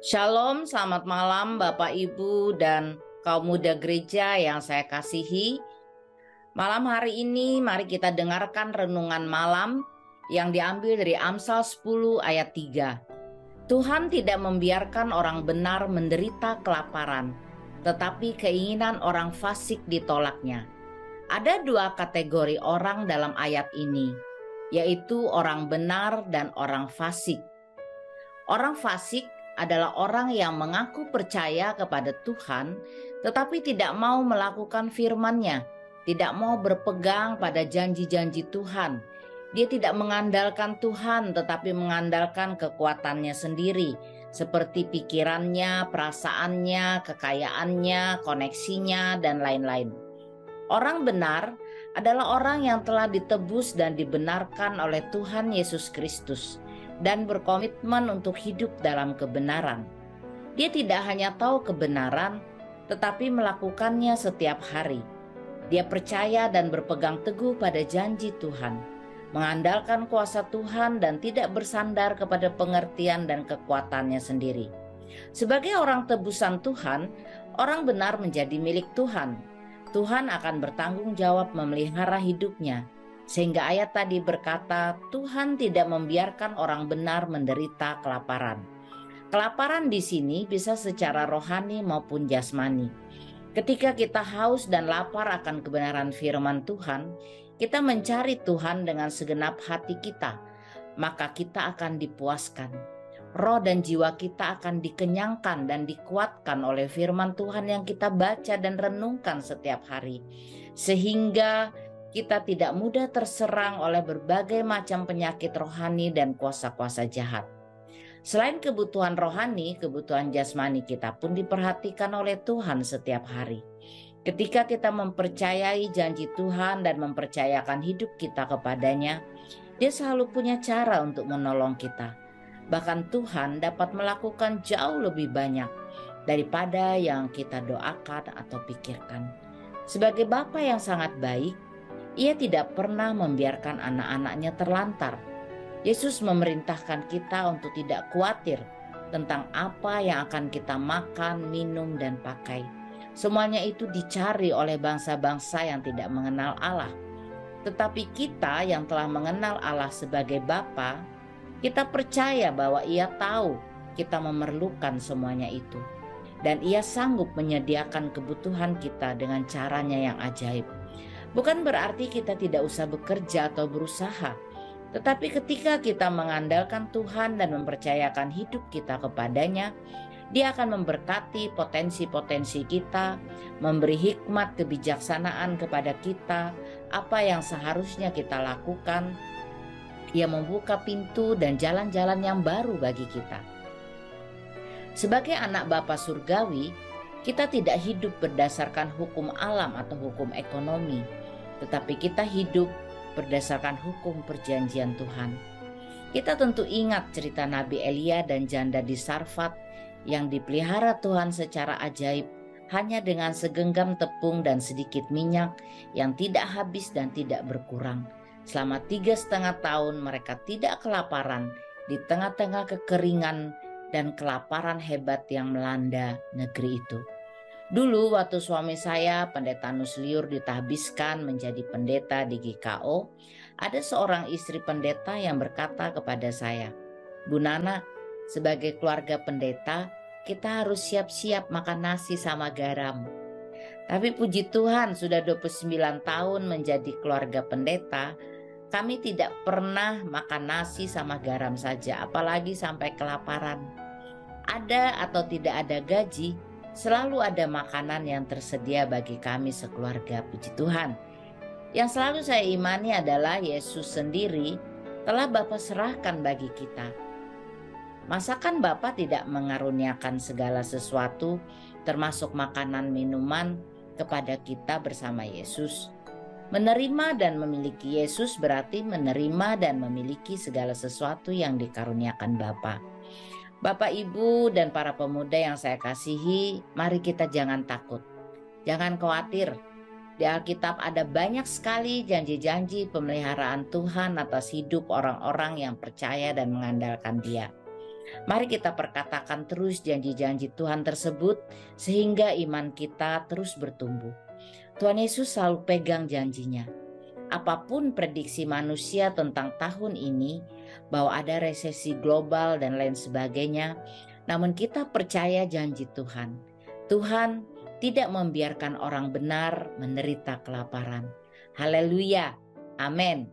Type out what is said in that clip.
Shalom, selamat malam Bapak Ibu dan kaum muda gereja yang saya kasihi. Malam hari ini mari kita dengarkan renungan malam yang diambil dari Amsal 10 ayat 3. Tuhan tidak membiarkan orang benar menderita kelaparan, tetapi keinginan orang fasik ditolaknya. Ada dua kategori orang dalam ayat ini, yaitu orang benar dan orang fasik. Orang fasik adalah orang yang mengaku percaya kepada Tuhan, tetapi tidak mau melakukan firman-Nya, tidak mau berpegang pada janji-janji Tuhan. Dia tidak mengandalkan Tuhan, tetapi mengandalkan kekuatannya sendiri, seperti pikirannya, perasaannya, kekayaannya, koneksinya, dan lain-lain. Orang benar adalah orang yang telah ditebus dan dibenarkan oleh Tuhan Yesus Kristus dan berkomitmen untuk hidup dalam kebenaran. Dia tidak hanya tahu kebenaran, tetapi melakukannya setiap hari. Dia percaya dan berpegang teguh pada janji Tuhan, mengandalkan kuasa Tuhan dan tidak bersandar kepada pengertian dan kekuatannya sendiri. Sebagai orang tebusan Tuhan, orang benar menjadi milik Tuhan. Tuhan akan bertanggung jawab memelihara hidupnya. Sehingga ayat tadi berkata, Tuhan tidak membiarkan orang benar menderita kelaparan. Kelaparan di sini bisa secara rohani maupun jasmani. Ketika kita haus dan lapar akan kebenaran firman Tuhan, kita mencari Tuhan dengan segenap hati kita, maka kita akan dipuaskan. Roh dan jiwa kita akan dikenyangkan dan dikuatkan oleh firman Tuhan yang kita baca dan renungkan setiap hari. Sehingga kita tidak mudah terserang oleh berbagai macam penyakit rohani dan kuasa-kuasa jahat. Selain kebutuhan rohani, kebutuhan jasmani kita pun diperhatikan oleh Tuhan setiap hari. Ketika kita mempercayai janji Tuhan dan mempercayakan hidup kita kepadanya, Dia selalu punya cara untuk menolong kita. Bahkan Tuhan dapat melakukan jauh lebih banyak daripada yang kita doakan atau pikirkan. Sebagai Bapa yang sangat baik, Ia tidak pernah membiarkan anak-anaknya terlantar. Yesus memerintahkan kita untuk tidak khawatir tentang apa yang akan kita makan, minum, dan pakai. Semuanya itu dicari oleh bangsa-bangsa yang tidak mengenal Allah. Tetapi kita yang telah mengenal Allah sebagai Bapa, kita percaya bahwa Ia tahu kita memerlukan semuanya itu. Dan Ia sanggup menyediakan kebutuhan kita dengan caranya yang ajaib. Bukan berarti kita tidak usah bekerja atau berusaha, tetapi ketika kita mengandalkan Tuhan dan mempercayakan hidup kita kepadanya, Dia akan memberkati potensi-potensi kita, memberi hikmat kebijaksanaan kepada kita, apa yang seharusnya kita lakukan. Ia membuka pintu dan jalan-jalan yang baru bagi kita. Sebagai anak Bapa surgawi, kita tidak hidup berdasarkan hukum alam atau hukum ekonomi, tetapi kita hidup berdasarkan hukum perjanjian Tuhan. Kita tentu ingat cerita Nabi Elia dan janda di Sarfat yang dipelihara Tuhan secara ajaib hanya dengan segenggam tepung dan sedikit minyak yang tidak habis dan tidak berkurang. Selama 3,5 tahun mereka tidak kelaparan di tengah-tengah kekeringan dan kelaparan hebat yang melanda negeri itu. Dulu waktu suami saya, Pendeta Nusliur, ditahbiskan menjadi pendeta di GKO, ada seorang istri pendeta yang berkata kepada saya, Bu Nana, sebagai keluarga pendeta, kita harus siap-siap makan nasi sama garam. Tapi puji Tuhan sudah 29 tahun menjadi keluarga pendeta, kami tidak pernah makan nasi sama garam saja, apalagi sampai kelaparan. Ada atau tidak ada gaji, selalu ada makanan yang tersedia bagi kami sekeluarga, puji Tuhan. Yang selalu saya imani adalah Yesus sendiri telah Bapa serahkan bagi kita. Masakan Bapa tidak mengaruniakan segala sesuatu, termasuk makanan minuman, kepada kita bersama Yesus? Menerima dan memiliki Yesus berarti menerima dan memiliki segala sesuatu yang dikaruniakan Bapa. Bapak, Ibu, dan para pemuda yang saya kasihi, mari kita jangan takut, jangan khawatir. Di Alkitab ada banyak sekali janji-janji pemeliharaan Tuhan atas hidup orang-orang yang percaya dan mengandalkan Dia. Mari kita perkatakan terus janji-janji Tuhan tersebut sehingga iman kita terus bertumbuh. Tuhan Yesus selalu pegang janjinya. Apapun prediksi manusia tentang tahun ini, bahwa ada resesi global dan lain sebagainya, namun kita percaya janji Tuhan. Tuhan tidak membiarkan orang benar menderita kelaparan. Haleluya. Amin.